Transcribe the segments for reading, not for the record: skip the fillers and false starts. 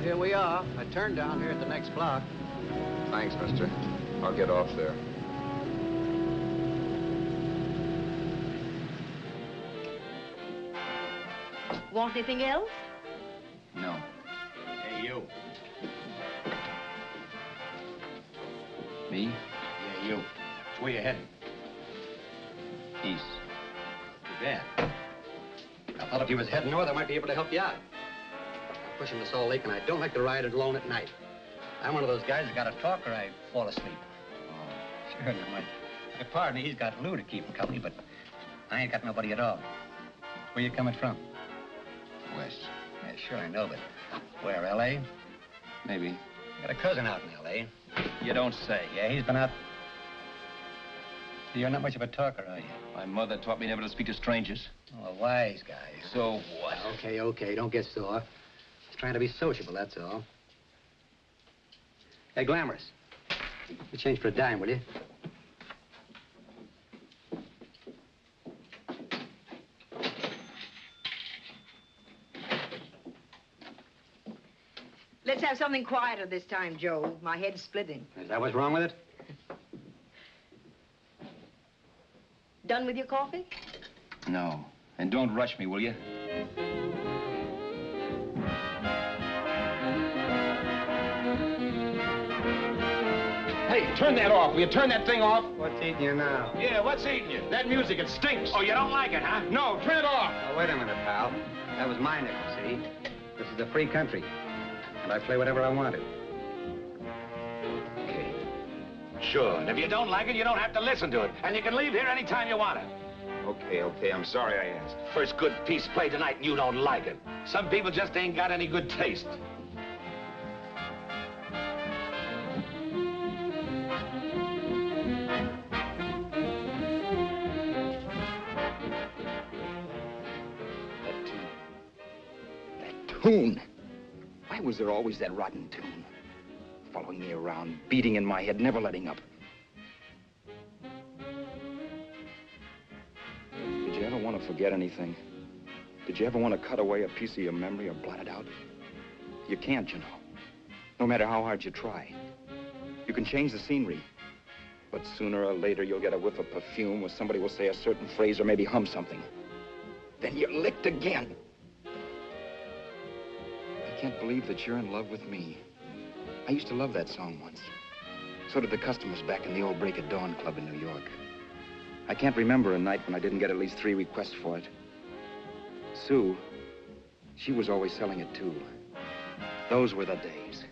Here we are. I turned down here at the next block. Thanks, mister. I'll get off there. Want anything else? No. Hey, you. Me? Yeah, you. Where you heading? East. Too bad. I thought if you was heading north, I might be able to help you out. Pushing the Salt Lake, and I don't like to ride it alone at night. I'm one of those guys that got to talk or I fall asleep. Oh, sure, no, my partner, he's got Lou to keep him company, but I ain't got nobody at all. Where you coming from? West. Yeah, sure, I know, but where, L.A.? Maybe. Got a cousin out in L.A. You don't say. Yeah, he's been out. You're not much of a talker, are you? My mother taught me never to speak to strangers. Oh, a wise guy. So what? Okay, don't get sore. Trying to be sociable, that's all. Hey, Glamorous. You change for a dime, will you? Let's have something quieter this time, Joe. My head's splitting. Is that what's wrong with it? Done with your coffee? No. And don't rush me, will you? Hey, turn that off. Will you turn that thing off? What's eating you now? Yeah, what's eating you? That music, it stinks. Oh, you don't like it, huh? No, turn it off. Oh, wait a minute, pal. That was my nickel, see? This is a free country, and I play whatever I wanted. Okay. Sure, and if you don't like it, you don't have to listen to it. And you can leave here anytime you want it. Okay, I'm sorry I asked. First good piece played tonight, and you don't like it. Some people just ain't got any good taste. Tune. Why was there always that rotten tune? Following me around, beating in my head, never letting up. Did you ever want to forget anything? Did you ever want to cut away a piece of your memory or blot it out? You can't, you know. No matter how hard you try. You can change the scenery, but sooner or later you'll get a whiff of perfume or somebody will say a certain phrase or maybe hum something. Then you're licked again. I can't believe that you're in love with me. I used to love that song once. So did the customers back in the old Break of Dawn Club in New York. I can't remember a night when I didn't get at least 3 requests for it. Sue, she was always selling it too. Those were the days.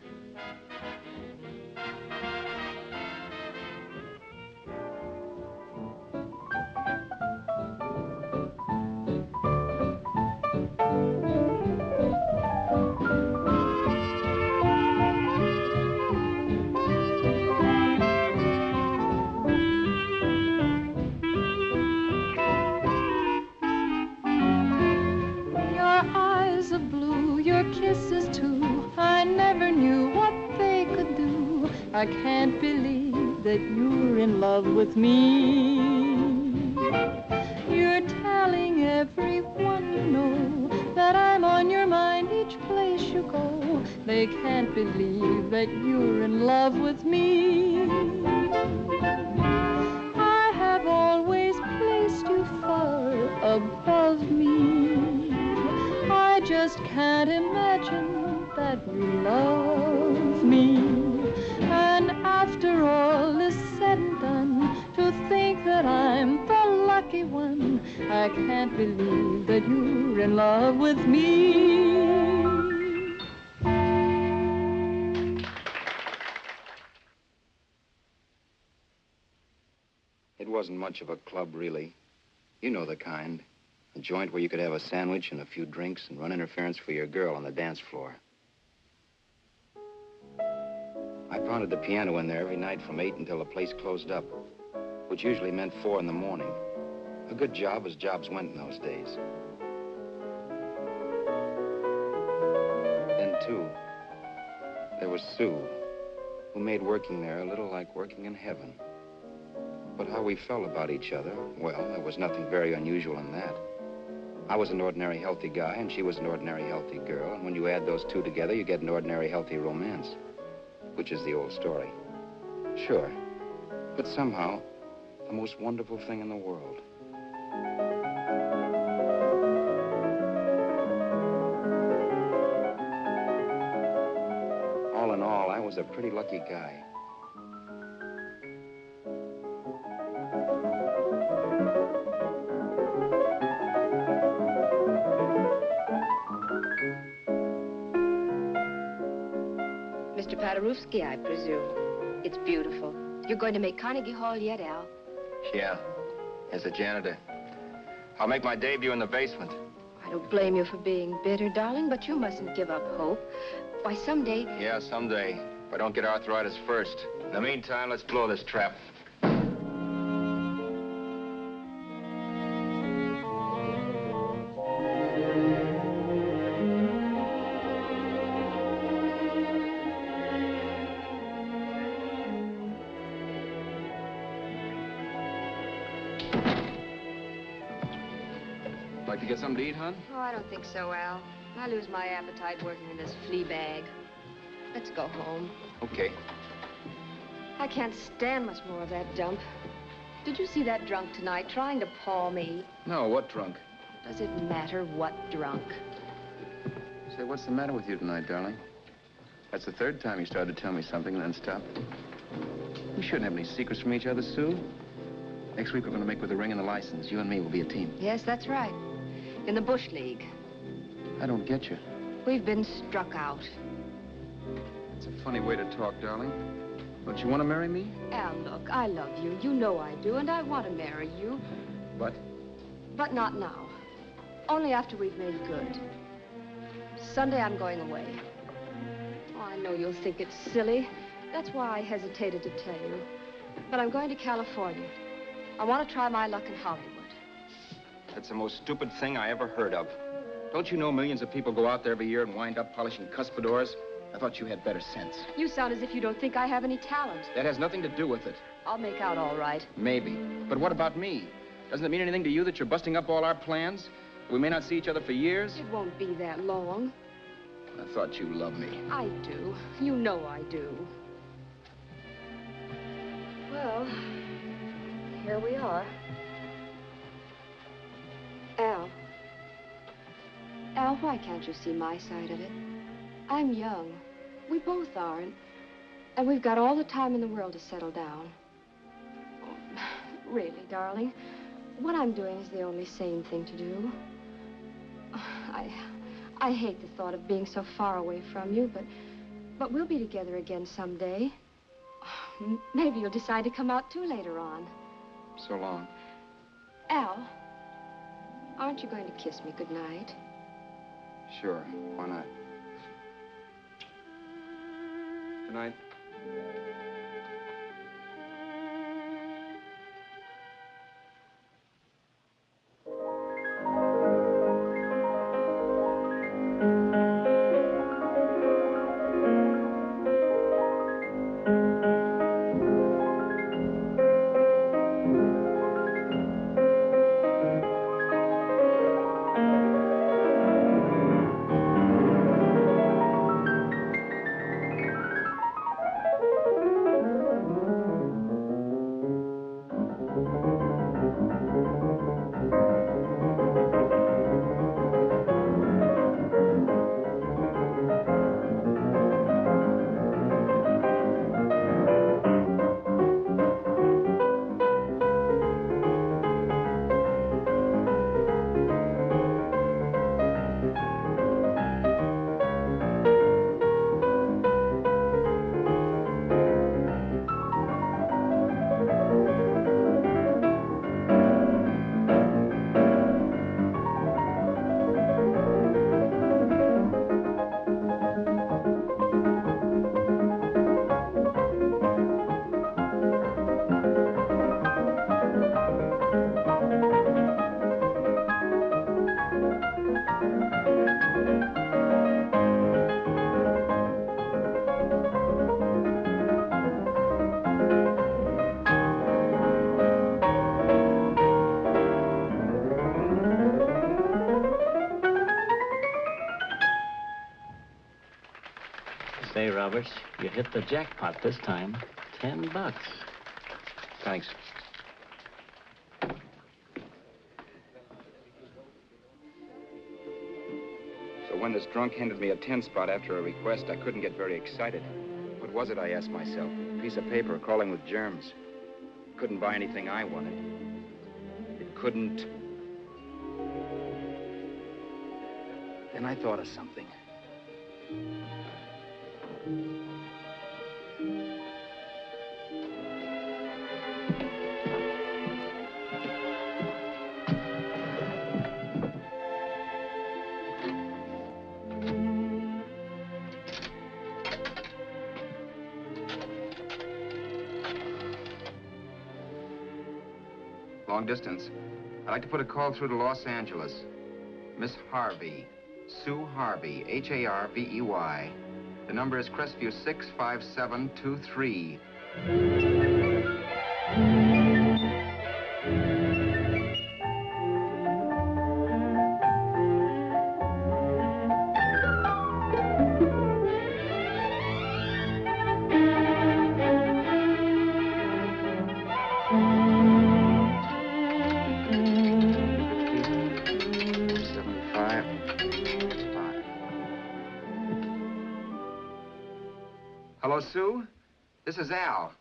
Your eyes of blue, your kisses too. I never knew I can't believe that you're in love with me. You're telling everyone you know that I'm on your mind each place you go. They can't believe that you're in love with me. I have always placed you far above me. I just can't imagine that you love me. And after all is said and done, to think that I'm the lucky one, I can't believe that you're in love with me. It wasn't much of a club, really. You know the kind. A joint where you could have a sandwich and a few drinks and run interference for your girl on the dance floor. I pounded the piano in there every night from 8 until the place closed up, which usually meant 4 in the morning. A good job as jobs went in those days. Then, too, there was Sue, who made working there a little like working in heaven. But how we felt about each other, well, there was nothing very unusual in that. I was an ordinary healthy guy, and she was an ordinary healthy girl, and when you add those two together, you get an ordinary healthy romance, which is the old story. Sure, but somehow, the most wonderful thing in the world. All in all, I was a pretty lucky guy. Mr. Paderewski, I presume. It's beautiful. You're going to make Carnegie Hall yet, Al? Yeah, as a janitor. I'll make my debut in the basement. I don't blame you for being bitter, darling, but you mustn't give up hope. Why, someday... Yeah, someday. If I don't get arthritis first. In the meantime, let's blow this trap. Like to get something to eat, hon? Oh, I don't think so, Al. I lose my appetite working in this flea bag. Let's go home. Okay. I can't stand much more of that dump. Did you see that drunk tonight trying to paw me? No, what drunk? Does it matter what drunk? Say, what's the matter with you tonight, darling? That's the third time you started to tell me something and then stopped. We shouldn't have any secrets from each other, Sue. Next week, we're going to make with the ring and the license. You and me will be a team. Yes, that's right. In the Bush League. I don't get you. We've been struck out. It's a funny way to talk, darling. Don't you want to marry me? Al, look, I love you. You know I do, and I want to marry you. But? But not now. Only after we've made good. Sunday, I'm going away. Oh, I know you'll think it's silly. That's why I hesitated to tell you. But I'm going to California. I want to try my luck in Hollywood. That's the most stupid thing I ever heard of. Don't you know millions of people go out there every year and wind up polishing cuspidors? I thought you had better sense. You sound as if you don't think I have any talent. That has nothing to do with it. I'll make out all right. Maybe. But what about me? Doesn't it mean anything to you that you're busting up all our plans? We may not see each other for years? It won't be that long. I thought you loved me. I do. You know I do. Well, here we are. Al. Al, why can't you see my side of it? I'm young. We both are, and we've got all the time in the world to settle down. Really, darling, what I'm doing is the only sane thing to do. I hate the thought of being so far away from you, but we'll be together again someday. Maybe you'll decide to come out too later on. So long. Al, aren't you going to kiss me goodnight? Sure, why not? Good night. say, Roberts, you hit the jackpot this time. $10. Thanks. So when this drunk handed me a 10 spot after a request, I couldn't get very excited. What was it, I asked myself? A piece of paper crawling with germs. Couldn't buy anything I wanted. It couldn't... Then I thought of something. Long distance. I'd like to put a call through to Los Angeles. Miss Harvey. Sue Harvey, Harvey. The number is Crestview 65723. Hello, Sue? This is Al.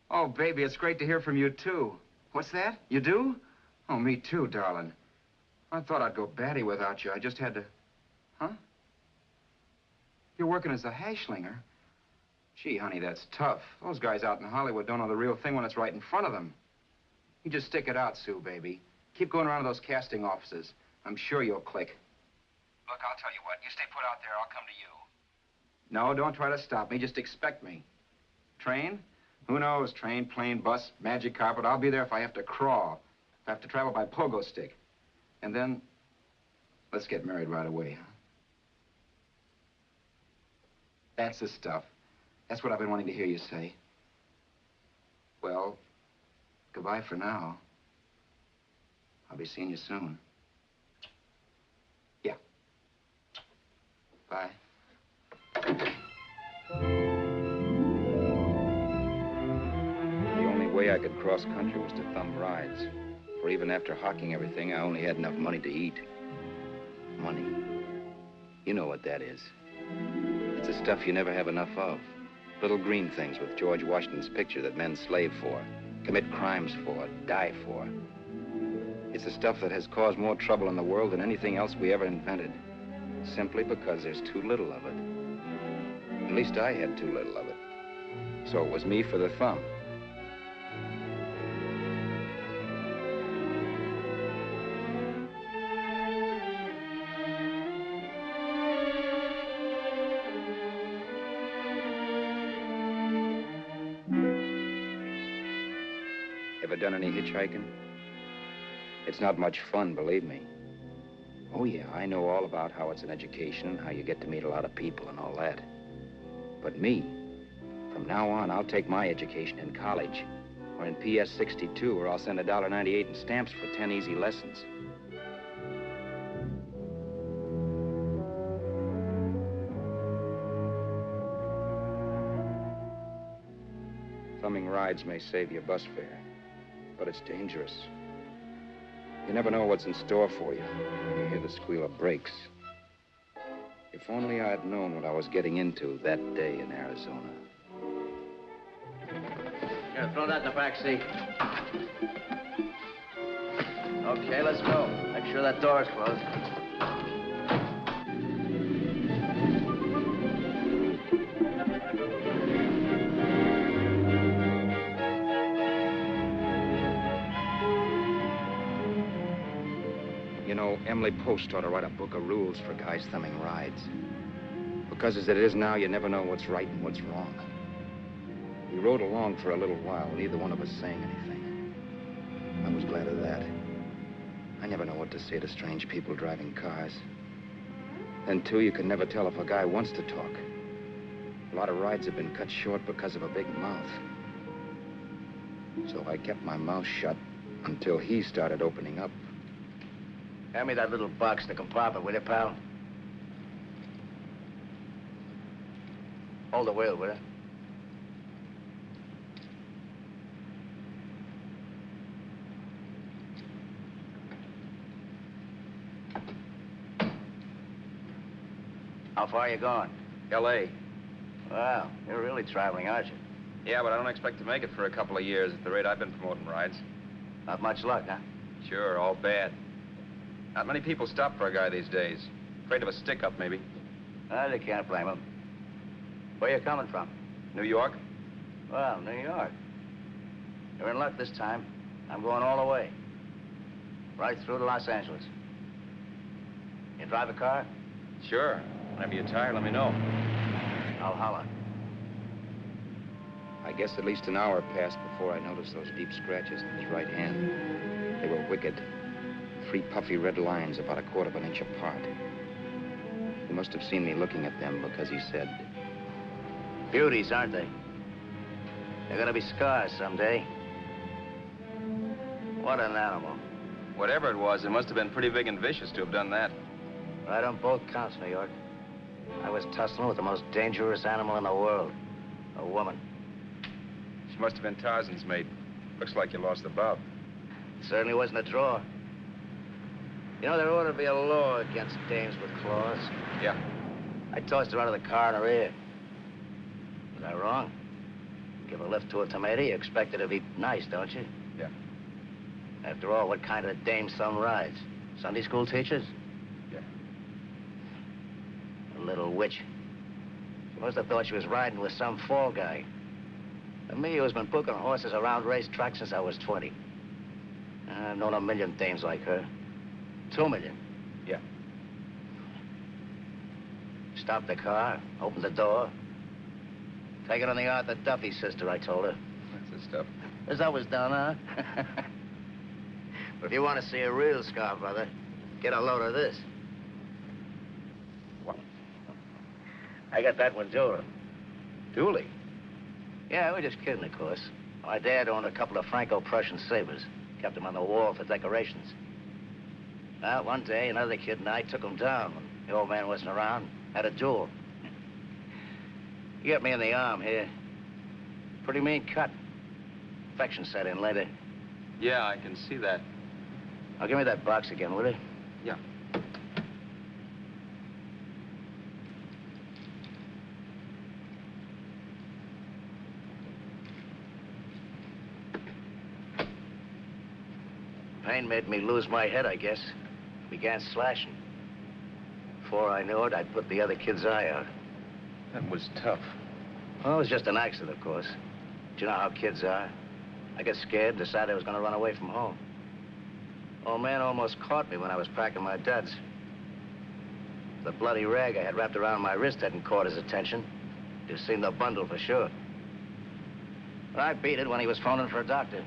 Oh, baby, it's great to hear from you, too. What's that? You do? Oh, me too, darling. I thought I'd go batty without you. I just had to... Huh? You're working as a hashlinger? Gee, honey, that's tough. Those guys out in Hollywood don't know the real thing when it's right in front of them. You just stick it out, Sue, baby. Keep going around to those casting offices. I'm sure you'll click. Look, I'll tell you what. You stay put out there, I'll come to you. No, don't try to stop me. Just expect me. Train? Who knows? Train, plane, bus, magic carpet. I'll be there if I have to crawl. If I have to travel by pogo stick. And then, let's get married right away, huh? That's the stuff. That's what I've been wanting to hear you say. Well, goodbye for now. I'll be seeing you soon. Yeah. Bye. The only way I could cross country was to thumb rides. For even after hawking everything, I only had enough money to eat. Money. You know what that is. It's the stuff you never have enough of. Little green things with George Washington's picture that men slave for, commit crimes for, die for. It's the stuff that has caused more trouble in the world than anything else we ever invented. Simply because there's too little of it. At least I had too little of it. So it was me for the thumb. Ever done any hitchhiking? It's not much fun, believe me. Oh, yeah, I know all about how it's an education and how you get to meet a lot of people and all that. But me, from now on, I'll take my education in college or in PS 62, or I'll send $1.98 in stamps for 10 easy lessons. Thumbing rides may save you bus fare, but it's dangerous. You never know what's in store for you when you hear the squeal of brakes. If only I had known what I was getting into that day in Arizona. Here, throw that in the back seat. Okay, let's go. Make sure that door's closed. You know, Emily Post ought to write a book of rules for guys thumbing rides. Because as it is now, you never know what's right and what's wrong. We rode along for a little while, neither one of us saying anything. I was glad of that. I never know what to say to strange people driving cars. Then, too, you can never tell if a guy wants to talk. A lot of rides have been cut short because of a big mouth. So I kept my mouth shut until he started opening up. Hand me that little box in the compartment, will you, pal? Hold the wheel, will you? How far are you going? L.A. Well, you're really traveling, aren't you? Yeah, but I don't expect to make it for a couple of years at the rate I've been promoting rides. Not much luck, huh? Sure, all bad. Not many people stop for a guy these days. Afraid of a stick-up, maybe. Well, you can't blame him. Where you coming from? New York? Well, New York. You're in luck this time. I'm going all the way. Right through to Los Angeles. You drive a car? Sure. Whenever you're tired, let me know. I'll holler. I guess at least an hour passed before I noticed those deep scratches in his right hand. They were wicked. 3 puffy red lines about 1/4 of an inch apart. He must have seen me looking at them because he said, Beauties, aren't they? They're gonna be scars someday. What an animal. Whatever it was, it must have been pretty big and vicious to have done that. Right on both counts, New York. I was tussling with the most dangerous animal in the world. A woman. She must have been Tarzan's mate. Looks like you lost the bob. Certainly wasn't a draw. You know, there ought to be a law against dames with claws. Yeah. I tossed her out of the car in her ear. Was I wrong? Give a lift to a tomato, you expect her to be nice, don't you? Yeah. After all, what kind of a dame some rides? Sunday school teachers? Yeah. A little witch. She must have thought she was riding with some fall guy. And me, who's been booking horses around racetracks since I was 20. I've known a million dames like her. 2 million. Yeah. Stopped the car, opened the door. Take it on the Arthur Duffy, sister, I told her. That's the stuff. As I was done, huh? But if you want to see a real scar, brother, get a load of this. What? I got that one, too. Dooley? Yeah, we're just kidding, of course. My dad owned a couple of Franco-Prussian sabers. Kept them on the wall for decorations. Well, one day, another kid and I took them down when the old man wasn't around. Had a duel. He got me in the arm here. Pretty mean cut. Infection set in later. Yeah, I can see that. Now, give me that box again, will you? Yeah. Pain made me lose my head, I guess. Began slashing. Before I knew it, I'd put the other kid's eye out. That was tough. Well, it was just an accident, of course. But you know how kids are. I got scared, decided I was going to run away from home. Old man almost caught me when I was packing my duds. The bloody rag I had wrapped around my wrist hadn't caught his attention. You've seen the bundle for sure. But I beat it when he was phoning for a doctor.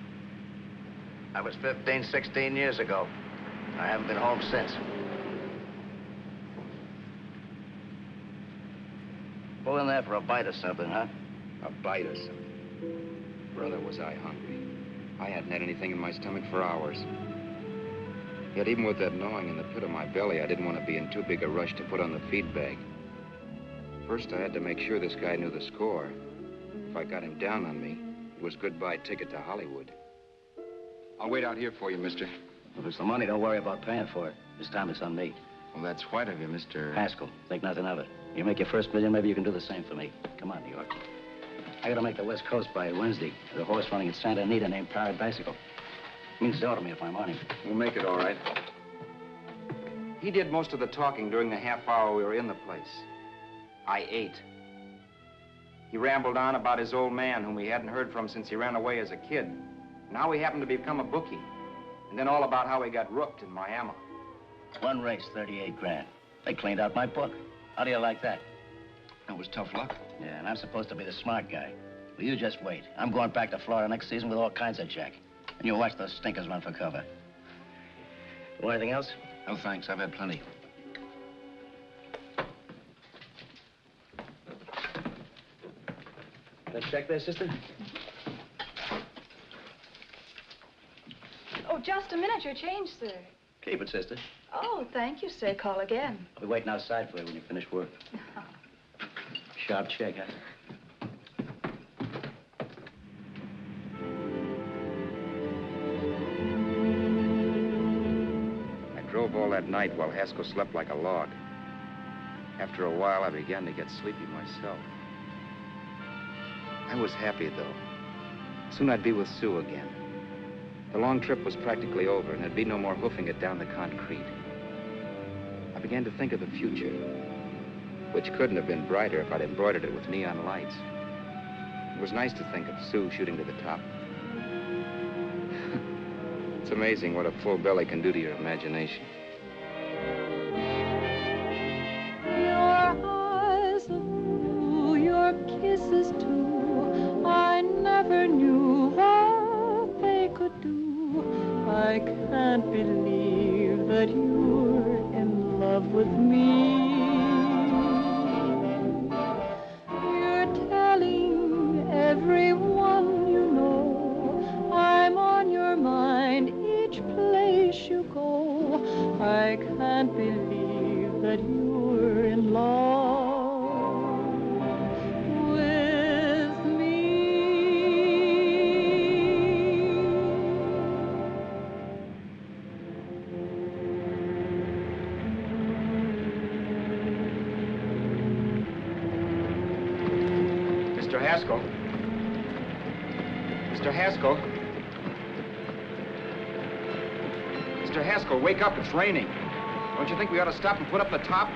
That was 15, 16 years ago. I haven't been home since. Pull in there for a bite or something, huh? a bite or something. Brother, was I hungry. I hadn't had anything in my stomach for hours. Yet even with that gnawing in the pit of my belly, I didn't want to be in too big a rush to put on the feed bag. First, I had to make sure this guy knew the score. If I got him down on me, it was goodbye ticket to Hollywood. I'll wait out here for you, mister. If it's the money, don't worry about paying for it. This time it's on me. Well, that's white of you, Mr. Haskell, think nothing of it. You make your first million, maybe you can do the same for me. Come on, New York. I gotta make the West Coast by Wednesday. There's a horse running at Santa Anita named Paradiesical. Means dough to me if I'm on him. We'll make it all right. He did most of the talking during the half hour we were in the place. I ate. He rambled on about his old man, whom we hadn't heard from since he ran away as a kid, and how he happened to become a bookie. And then all about how he got rooked in Miami. One race, 38 grand. They cleaned out my book. How do you like that? That was tough luck. Yeah, and I'm supposed to be the smart guy. Well, you just wait. I'm going back to Florida next season with all kinds of jack. And you watch those stinkers run for cover. Want anything else? No, thanks. I've had plenty. That check there, sister? Oh, just a minute. Your change, sir. Keep it, sister. Oh, thank you, sir. Call again. I'll be waiting outside for you when you finish work. Sharp check, huh? drove all that night while Haskell slept like a log. After a while, I began to get sleepy myself. I was happy, though. Soon I'd be with Sue again. The long trip was practically over, and there'd be no more hoofing it down the concrete. I began to think of the future, which couldn't have been brighter if I'd embroidered it with neon lights. It was nice to think of Sue shooting to the top. It's amazing what a full belly can do to your imagination. Your eyes of blue, your kisses too, I never knew what they could do. I can't believe that you're in love with me. You're telling everyone you know I'm on your mind each place you go. I can't believe that you're in love with me. Mr. Haskell. Mr. Haskell. Mr. Haskell, wake up. It's raining. Don't you think we ought to stop and put up the top?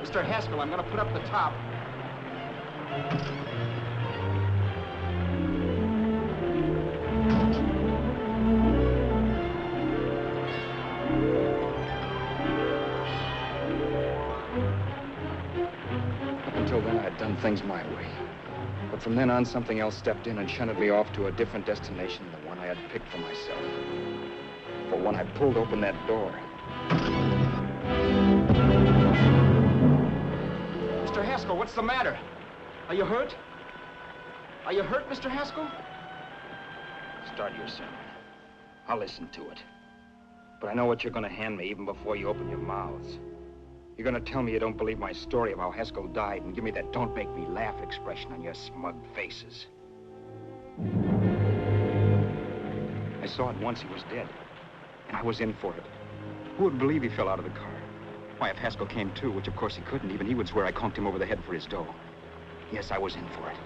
Mr. Haskell, I'm going to put up the top. Until then, I'd done things my way. But from then on, something else stepped in and shunted me off to a different destination than the one I had picked for myself. For when I pulled open that door... Mr. Haskell, what's the matter? Are you hurt? Are you hurt, Mr. Haskell? Start your sermon. I'll listen to it. But I know what you're going to hand me even before you open your mouths. You're going to tell me you don't believe my story of how Haskell died and give me that don't make me laugh expression on your smug faces. I saw at once he was dead, and I was in for it. Who would believe he fell out of the car? Why, if Haskell came too, which of course he couldn't, even he would swear I conked him over the head for his dough. Yes, I was in for it.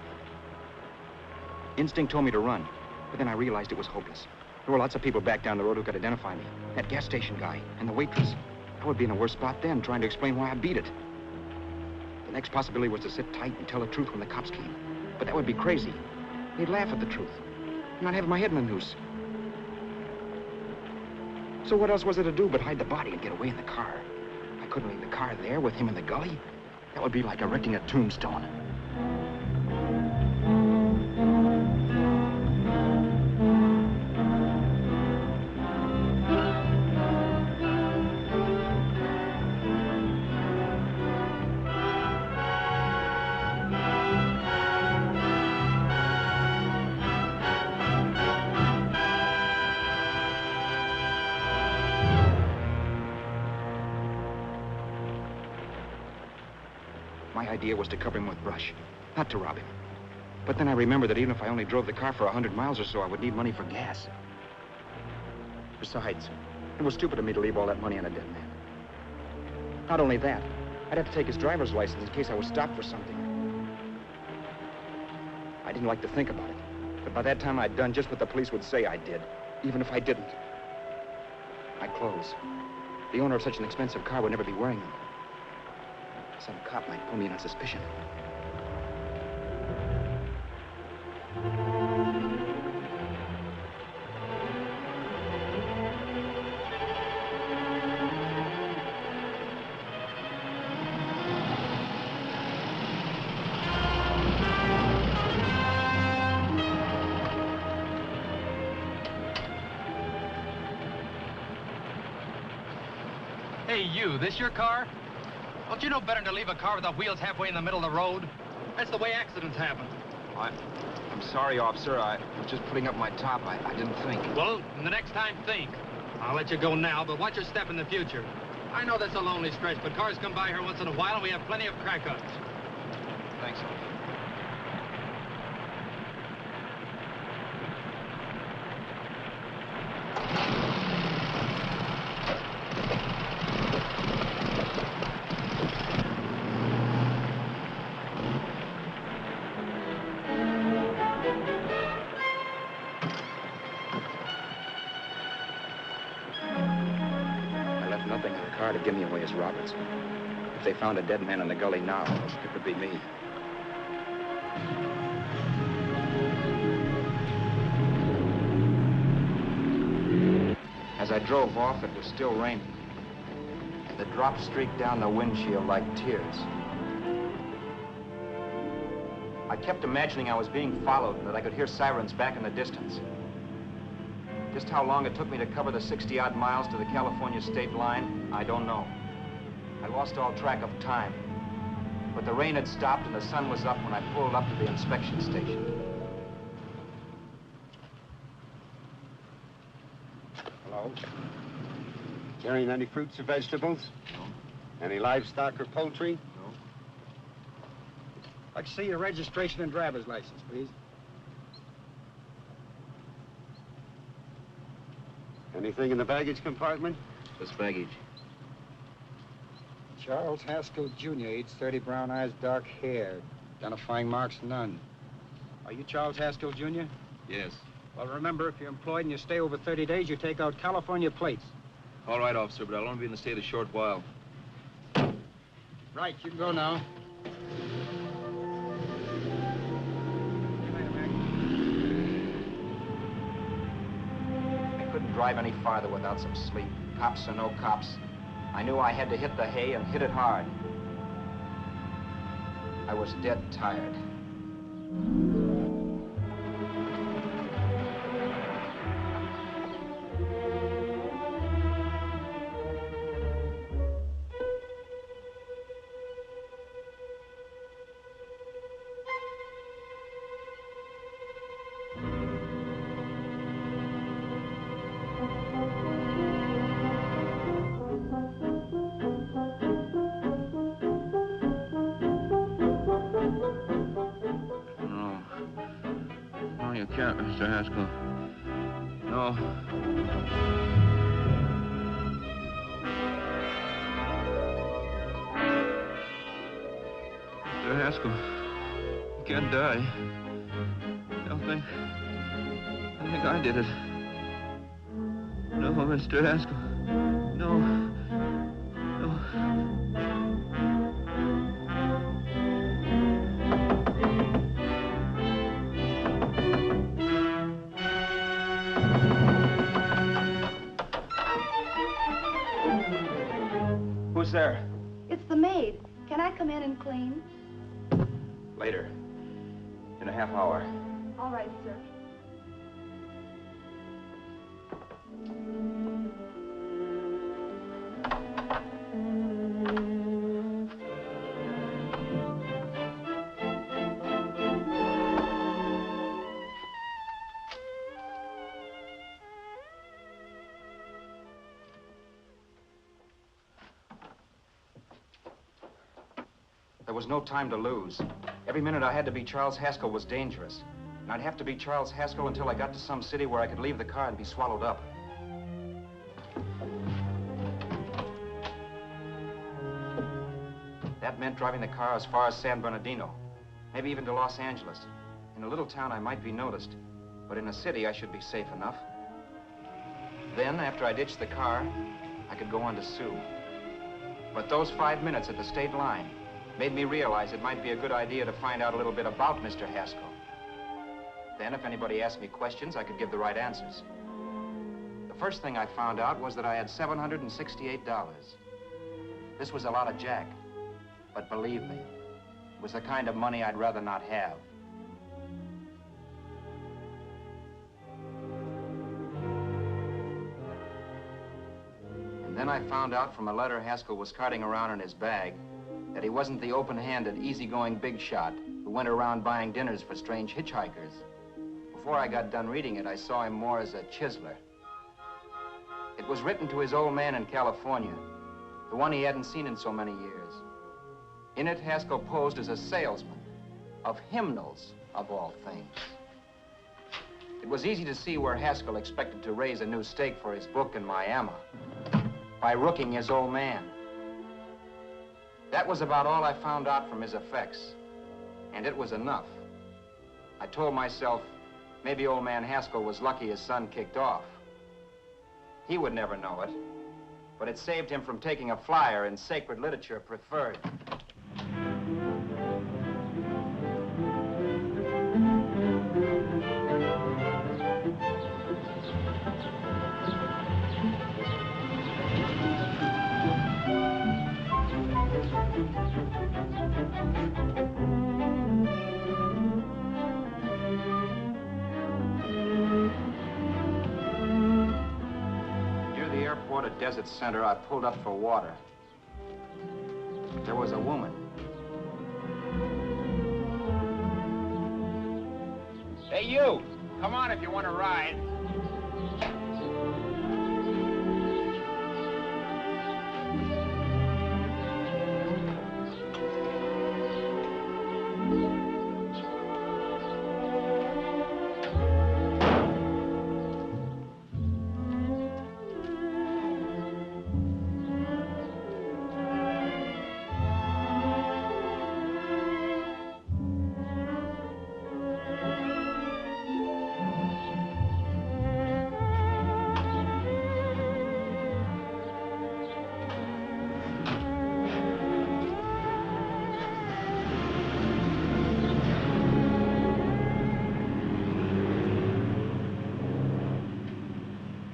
Instinct told me to run, but then I realized it was hopeless. There were lots of people back down the road who could identify me. That gas station guy and the waitress. I would be in a worse spot then, trying to explain why I beat it. The next possibility was to sit tight and tell the truth when the cops came. But that would be crazy. They'd laugh at the truth. And I'd have my head in a noose. So what else was there to do but hide the body and get away in the car? I couldn't leave the car there with him in the gully. That would be like erecting a tombstone. My idea was to cover him with brush, not to rob him. But then I remembered that even if I only drove the car for 100 miles or so, I would need money for gas. Besides, it was stupid of me to leave all that money on a dead man. Not only that, I'd have to take his driver's license in case I was stopped for something. I didn't like to think about it, but by that time I'd done just what the police would say I did, even if I didn't. My clothes. The owner of such an expensive car would never be wearing them. Some cop might pull me in on suspicion. Hey, you, this your car? Don't you know better than to leave a car with the wheels halfway in the middle of the road? That's the way accidents happen. I'm sorry, officer. I was just putting up my top. I didn't think. Well, the next time, think. I'll let you go now, but watch your step in the future. I know that's a lonely stretch, but cars come by here once in a while, and we have plenty of crack-ups. Thanks, officer. could give me away as Roberts. If they found a dead man in the gully now, it would be me. As I drove off, it was still raining. The drops streaked down the windshield like tears. I kept imagining I was being followed and that I could hear sirens back in the distance. Just how long it took me to cover the 60-odd miles to the California state line, I don't know. I lost all track of time. But the rain had stopped and the sun was up when I pulled up to the inspection station. Hello? Carrying any fruits or vegetables? No. Any livestock or poultry? No. I'd like to see your registration and driver's license, please. Anything in the baggage compartment? Just baggage. Charles Haskell, Jr., age 30, brown eyes, dark hair. Identifying marks, none. Are you Charles Haskell, Jr.? Yes. Well, remember, if you're employed and you stay over 30 days, you take out California plates. All right, officer, but I'll only be in the state a short while. Right, you can go now. I couldn't drive any farther without some sleep. Cops or no cops, I knew I had to hit the hay and hit it hard. I was dead tired. No, you can't, Mr. Haskell. No. Mr. Haskell, you can't die. Don't think I did it. No, Mr. Haskell. No. No. Who's there? It's the maid. Can I come in and clean? Later. In a half hour. All right, sir. There was no time to lose. Every minute I had to be Charles Haskell was dangerous. And I'd have to be Charles Haskell until I got to some city where I could leave the car and be swallowed up. That meant driving the car as far as San Bernardino, maybe even to Los Angeles. In a little town, I might be noticed, but in a city, I should be safe enough. Then, after I ditched the car, I could go on to Sue. But those 5 minutes at the state line made me realize it might be a good idea to find out a little bit about Mr. Haskell. Then, if anybody asked me questions, I could give the right answers. The first thing I found out was that I had $768. This was a lot of jack, but believe me, it was the kind of money I'd rather not have. And then I found out from a letter Haskell was carting around in his bag that he wasn't the open-handed, easygoing big shot who went around buying dinners for strange hitchhikers. Before I got done reading it, I saw him more as a chiseler. It was written to his old man in California, the one he hadn't seen in so many years. In it, Haskell posed as a salesman of hymnals, of all things. It was easy to see where Haskell expected to raise a new stake for his book in Miami by rooking his old man. That was about all I found out from his effects, and it was enough. I told myself, maybe old man Haskell was lucky his son kicked off. He would never know it, but it saved him from taking a flyer in sacred literature preferred. At Desert Center, I pulled up for water. There was a woman. Hey, you! Come on if you want to ride.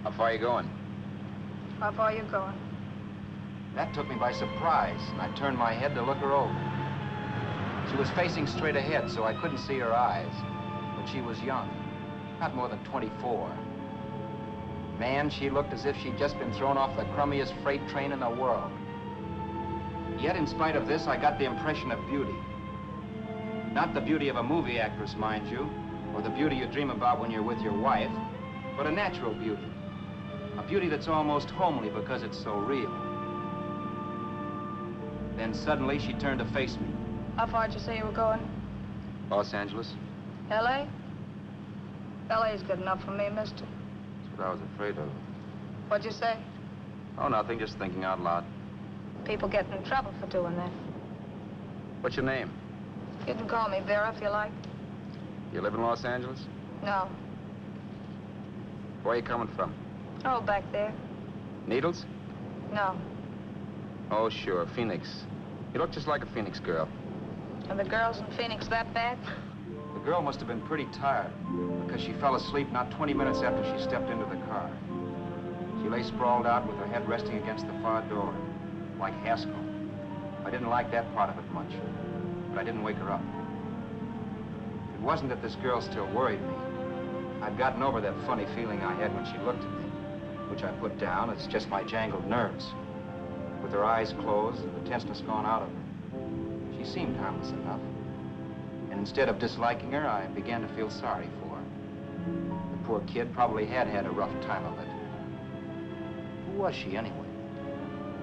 How far are you going? How far are you going? That took me by surprise, and I turned my head to look her over. She was facing straight ahead, so I couldn't see her eyes. But she was young, not more than 24. Man, she looked as if she'd just been thrown off the crummiest freight train in the world. Yet, in spite of this, I got the impression of beauty. Not the beauty of a movie actress, mind you, or the beauty you dream about when you're with your wife, but a natural beauty. A beauty that's almost homely because it's so real. Then suddenly she turned to face me. How far did you say you were going? Los Angeles? L.A.? L.A.'s good enough for me, mister. That's what I was afraid of. What'd you say? Oh, nothing, just thinking out loud. People get in trouble for doing that. What's your name? You can call me Vera if you like. You live in Los Angeles? No. Where are you coming from? Oh, back there. Needles? No. Oh, sure, Phoenix. You look just like a Phoenix girl. Are the girls in Phoenix that bad? The girl must have been pretty tired, because she fell asleep not 20 minutes after she stepped into the car. She lay sprawled out with her head resting against the far door, like Haskell. I didn't like that part of it much, but I didn't wake her up. It wasn't that this girl still worried me. I'd gotten over that funny feeling I had when she looked at me, which I put down as just my jangled nerves. With her eyes closed and the tenseness gone out of her, she seemed harmless enough. And instead of disliking her, I began to feel sorry for her. The poor kid probably had had a rough time of it. Who was she anyway?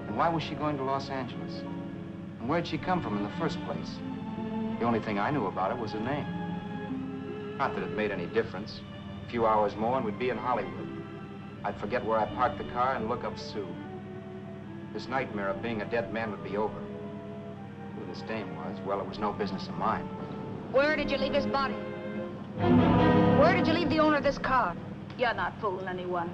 And why was she going to Los Angeles? And where'd she come from in the first place? The only thing I knew about her was her name. Not that it made any difference. A few hours more and we'd be in Hollywood. I'd forget where I parked the car and look up Sue. This nightmare of being a dead man would be over. Who this dame was, well, it was no business of mine. Where did you leave his body? Where did you leave the owner of this car? You're not fooling anyone.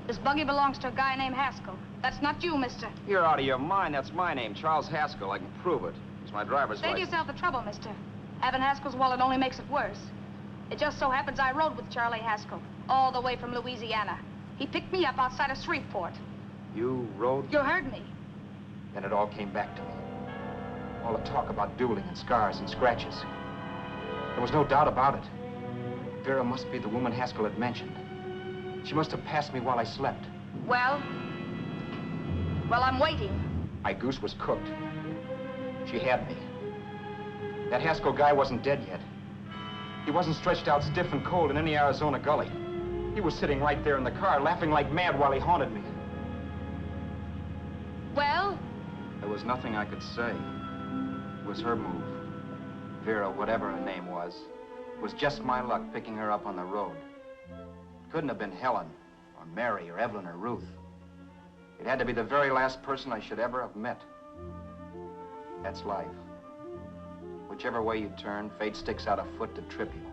This buggy belongs to a guy named Haskell. That's not you, mister. You're out of your mind. That's my name, Charles Haskell. I can prove it. It's my driver's Save license. yourself the trouble, mister. Having Haskell's wallet only makes it worse. It just so happens I rode with Charlie Haskell, all the way from Louisiana. He picked me up outside of Shreveport. You rode? You heard me. Then it all came back to me. All the talk about dueling and scars and scratches. There was no doubt about it. Vera must be the woman Haskell had mentioned. She must have passed me while I slept. Well, I'm waiting. My goose was cooked. She had me. That Haskell guy wasn't dead yet. He wasn't stretched out stiff and cold in any Arizona gully. He was sitting right there in the car, laughing like mad while he haunted me. Well? There was nothing I could say. It was her move. Vera, whatever her name was just my luck picking her up on the road. It couldn't have been Helen, or Mary, or Evelyn, or Ruth. It had to be the very last person I should ever have met. That's life. Whichever way you turn, fate sticks out a foot to trip you.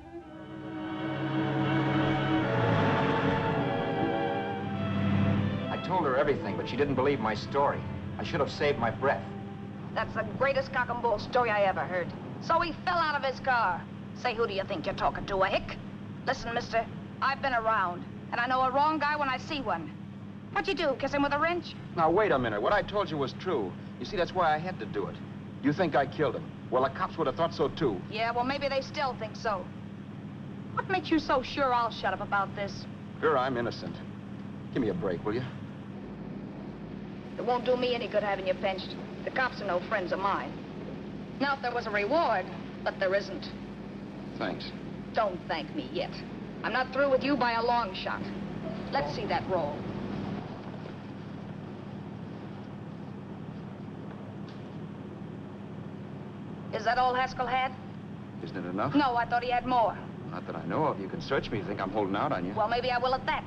I told her everything, but she didn't believe my story. I should have saved my breath. That's the greatest cock and bull story I ever heard. So he fell out of his car. Say, who do you think you're talking to, a hick? Listen, mister, I've been around, and I know a wrong guy when I see one. What'd you do, kiss him with a wrench? Now, wait a minute. What I told you was true. You see, that's why I had to do it. You think I killed him? Well, the cops would have thought so, too. Yeah, well, maybe they still think so. What makes you so sure I'll shut up about this? Sure, I'm innocent. Give me a break, will you? It won't do me any good having you pinched. The cops are no friends of mine. Now, if there was a reward, but there isn't. Thanks. Don't thank me yet. I'm not through with you by a long shot. Let's see that roll. Is that all Haskell had? Isn't it enough? No, I thought he had more. Not that I know of. You can search me if you think I'm holding out on you. Well, maybe I will at that.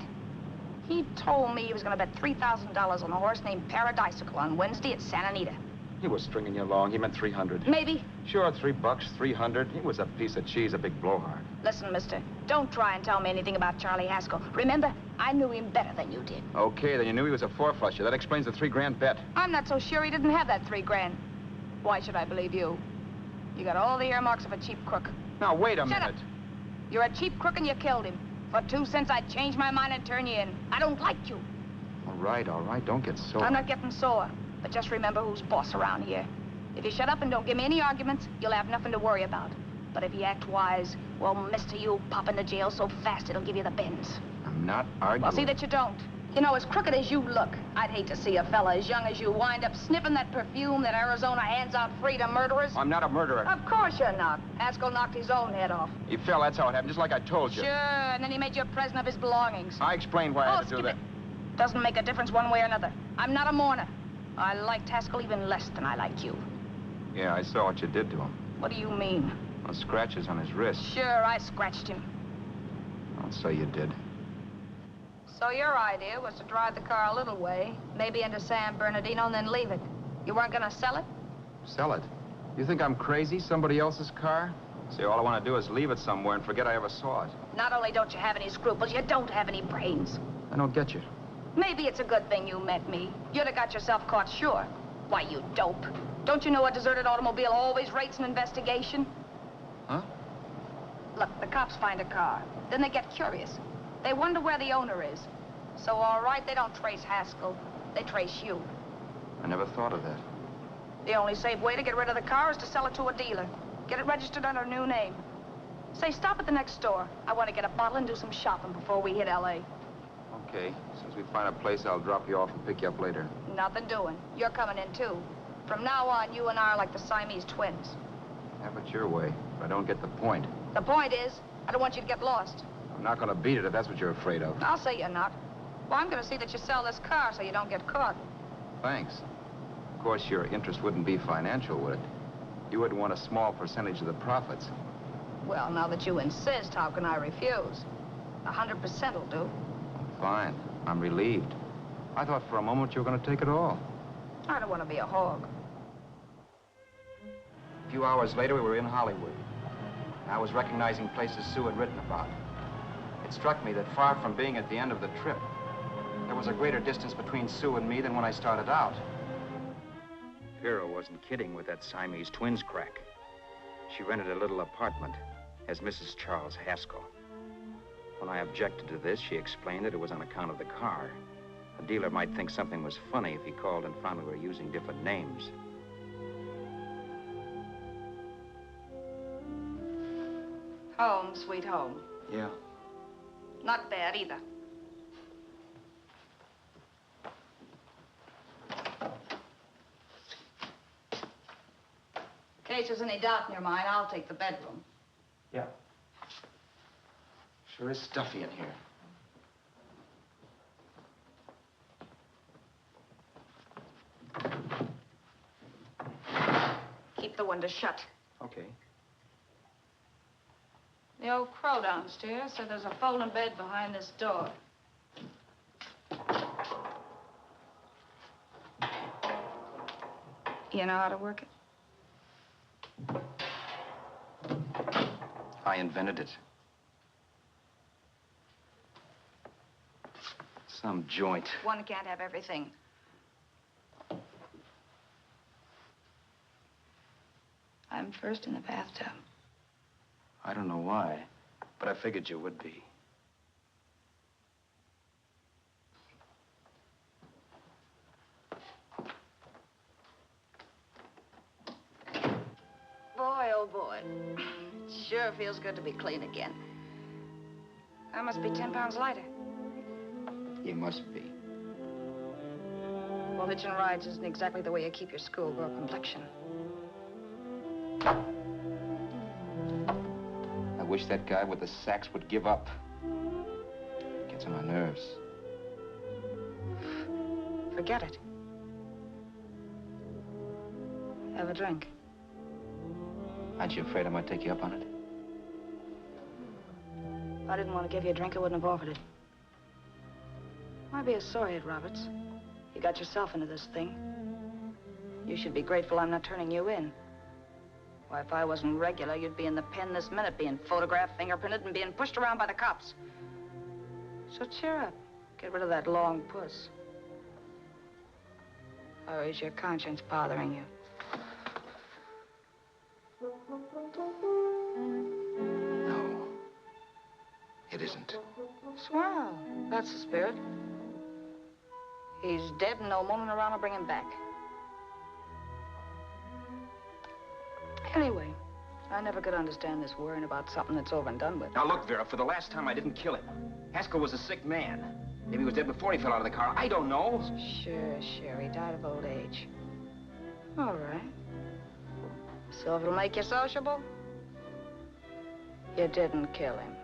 He told me he was going to bet $3,000 on a horse named Paradisical on Wednesday at Santa Anita. He was stringing you along. He meant 300. Maybe. Sure, $3, 300. He was a piece of cheese, a big blowhard. Listen, mister, don't try and tell me anything about Charlie Haskell. Remember, I knew him better than you did. Okay, then you knew he was a four-flusher. That explains the $3 bet. I'm not so sure he didn't have that $3,000. Why should I believe you? You got all the earmarks of a cheap crook. Now, wait a Shut minute. Up. You're a cheap crook and you killed him. For 2 cents, I'd change my mind and turn you in. I don't like you. All right. Don't get sore. I'm not getting sore. But just remember who's boss around here. If you shut up and don't give me any arguments, you'll have nothing to worry about. But if you act wise, well, mister, you'll pop into jail so fast it'll give you the bends. I'm not arguing. Well, see that you don't. You know, as crooked as you look, I'd hate to see a fella as young as you wind up sniffing that perfume that Arizona hands out free to murderers. I'm not a murderer. Of course you're not. Haskell knocked his own head off. He fell, that's how it happened, just like I told you. Sure, and then he made you a present of his belongings. I explained why I had to do that. Doesn't make a difference one way or another. I'm not a mourner. I liked Haskell even less than I like you. Yeah, I saw what you did to him. What do you mean? Well, scratches on his wrist. Sure, I scratched him. I'll say you did. So your idea was to drive the car a little way, maybe into San Bernardino, and then leave it. You weren't gonna sell it? Sell it? You think I'm crazy? Somebody else's car? See, all I want to do is leave it somewhere and forget I ever saw it. Not only don't you have any scruples, you don't have any brains. I don't get you. Maybe it's a good thing you met me. You'd have got yourself caught, sure. Why, you dope. Don't you know a deserted automobile always rates an investigation? Huh? Look, the cops find a car. Then they get curious. They wonder where the owner is. So, all right, they don't trace Haskell. They trace you. I never thought of that. The only safe way to get rid of the car is to sell it to a dealer. Get it registered under a new name. Say, stop at the next store. I want to get a bottle and do some shopping before we hit L.A. Okay. As soon as we find a place, I'll drop you off and pick you up later. Nothing doing. You're coming in, too. From now on, you and I are like the Siamese twins. Have it your way, but I don't get the point. The point is, I don't want you to get lost. I'm not going to beat it if that's what you're afraid of. I'll say you're not. Well, I'm going to see that you sell this car so you don't get caught. Thanks. Of course, your interest wouldn't be financial, would it? You would want a small percentage of the profits. Well, now that you insist, how can I refuse? 100% will do. Fine. I'm relieved. I thought for a moment you were going to take it all. I don't want to be a hog. A few hours later, we were in Hollywood. I was recognizing places Sue had written about. It struck me that far from being at the end of the trip, there was a greater distance between Sue and me than when I started out. Vera wasn't kidding with that Siamese twins crack. She rented a little apartment as Mrs. Charles Haskell. When I objected to this, she explained that it was on account of the car. A dealer might think something was funny if he called and found we were using different names. Home, sweet home. Yeah. Not bad, either. In case there's any doubt in your mind, I'll take the bedroom. Yeah. Sure is stuffy in here. Keep the window shut. Okay. The old crow downstairs said there's a folding bed behind this door. You know how to work it? I invented it. Some joint. One can't have everything. I'm first in the bathtub. I don't know why, but I figured you would be. Boy, oh boy. Sure feels good to be clean again. I must be 10 pounds lighter. You must be. Well, hitching rides isn't exactly the way you keep your schoolgirl complexion. I wish that guy with the sax would give up. Gets on my nerves. Forget it. Have a drink. Aren't you afraid I might take you up on it? If I didn't want to give you a drink, I wouldn't have offered it. Why be a sorehead, Roberts? You got yourself into this thing. You should be grateful I'm not turning you in. Why, if I wasn't regular, you'd be in the pen this minute, being photographed, fingerprinted, and being pushed around by the cops. So cheer up. Get rid of that long puss. Or is your conscience bothering you? No. It isn't. Swell. That's the spirit. He's dead and no moaning around will bring him back. Anyway, I never could understand this worrying about something that's over and done with. Now look, Vera, for the last time I didn't kill him. Haskell was a sick man. Maybe he was dead before he fell out of the car. I don't know. Sure, he died of old age. All right. So if it'll make you sociable, you didn't kill him.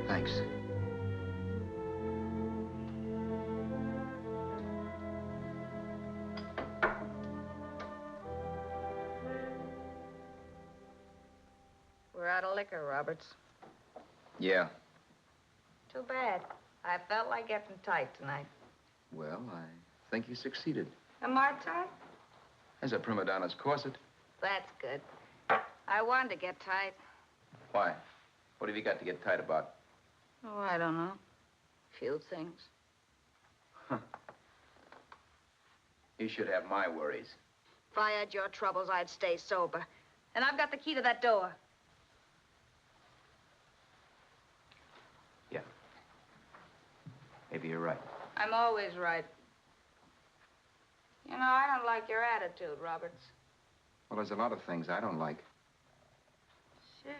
Thanks. We're out of liquor, Roberts. Yeah. Too bad. I felt like getting tight tonight. Well, I think you succeeded. Am I tight? As a prima donna's corset. That's good. I wanted to get tight. Why? What have you got to get tight about? Oh, I don't know. Few things. Huh. You should have my worries. If I had your troubles, I'd stay sober. And I've got the key to that door. Yeah. Maybe you're right. I'm always right. You know, I don't like your attitude, Roberts. Well, there's a lot of things I don't like. Sure.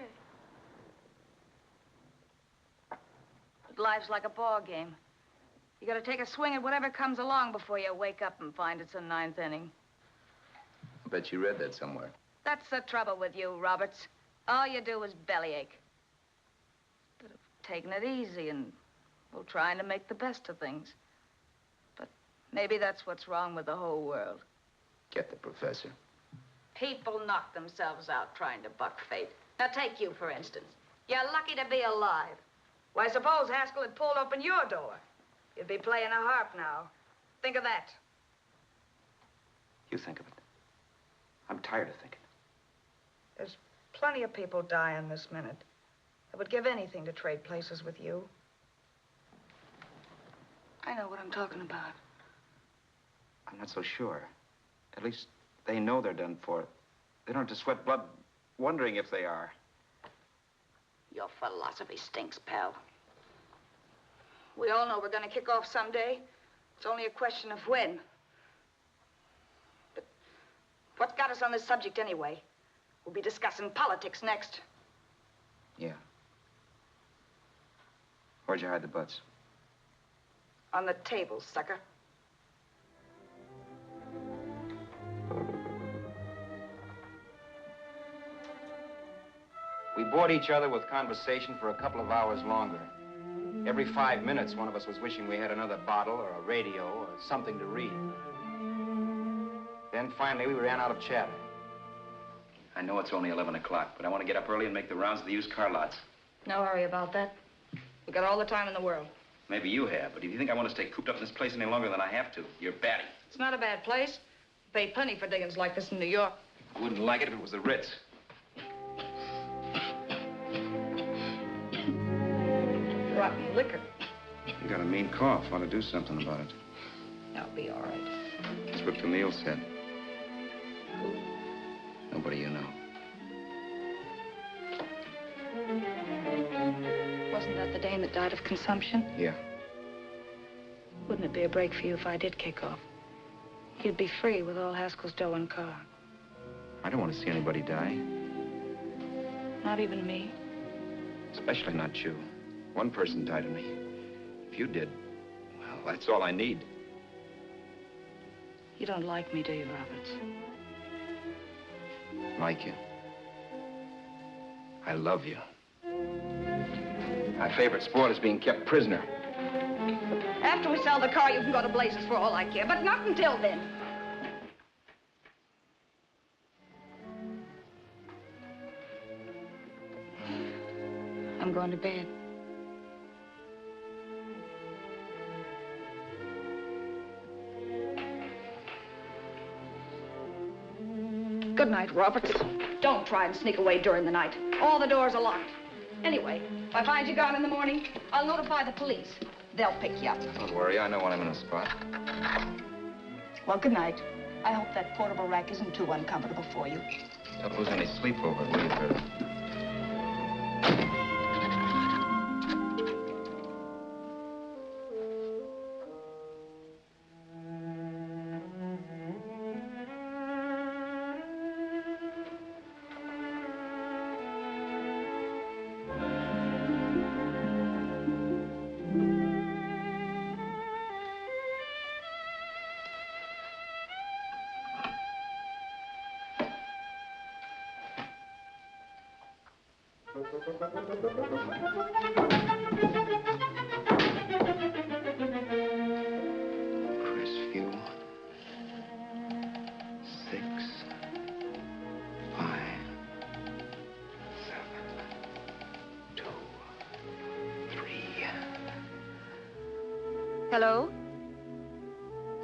But life's like a ball game. You gotta take a swing at whatever comes along before you wake up and find it's a ninth inning. I bet you read that somewhere. That's the trouble with you, Roberts. All you do is bellyache. But I've taken it easy and, well, trying to make the best of things. But maybe that's what's wrong with the whole world. Get the professor. People knock themselves out trying to buck fate. Now, take you, for instance. You're lucky to be alive. Why, suppose Haskell had pulled open your door. You'd be playing a harp now. Think of that. You think of it. I'm tired of thinking. There's plenty of people dying this minute. I would give anything to trade places with you. I know what I'm talking about. I'm not so sure. At least they know they're done for. They don't have to sweat blood wondering if they are. Your philosophy stinks, pal. We all know we're gonna kick off someday. It's only a question of when. But what's got us on this subject anyway? We'll be discussing politics next. Yeah. Where'd you hide the butts? On the table, sucker. We bored each other with conversation for a couple of hours longer. Every 5 minutes, one of us was wishing we had another bottle or a radio or something to read. Then finally, we ran out of chatter. I know it's only 11 o'clock, but I want to get up early and make the rounds of the used car lots. No hurry about that. We got all the time in the world. Maybe you have, but if you think I want to stay cooped up in this place any longer than I have to, you're batty. It's not a bad place. Pay plenty for diggings like this in New York. I wouldn't like it if it was the Ritz. Rotten liquor. You got a mean cough. Ought to do something about it. I'll be all right. That's what Camille said. Who? Nobody you know. Wasn't that the dame that died of consumption? Yeah. Wouldn't it be a break for you if I did kick off? You'd be free with all Haskell's dough and car. I don't want to see anybody die. Not even me. Especially not you. One person died of me. If you did, well, that's all I need. You don't like me, do you, Roberts? Like you. I love you. My favorite sport is being kept prisoner. After we sell the car, you can go to blazes for all I care, but not until then. I'm going to bed. Good night, Roberts. Don't try and sneak away during the night. All the doors are locked. Anyway, if I find you gone in the morning, I'll notify the police. They'll pick you up. Don't worry, I know when I'm in a spot. Well, good night. I hope that portable rack isn't too uncomfortable for you. Don't lose any sleep over it, will you, Vera? Crestview. 6, 5, 7, 2, 3. Hello?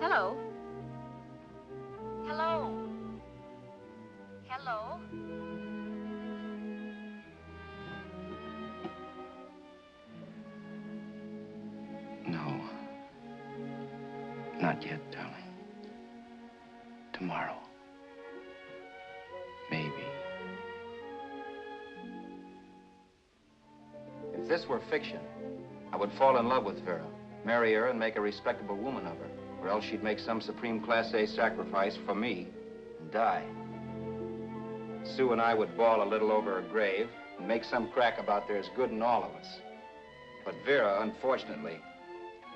Hello? Hello? Hello? No. Not yet, darling. Tomorrow. Maybe. If this were fiction, I would fall in love with Vera, marry her, and make a respectable woman of her. Or else she'd make some supreme Class A sacrifice for me and die. Sue and I would bawl a little over her grave and make some crack about there's good in all of us. But Vera, unfortunately,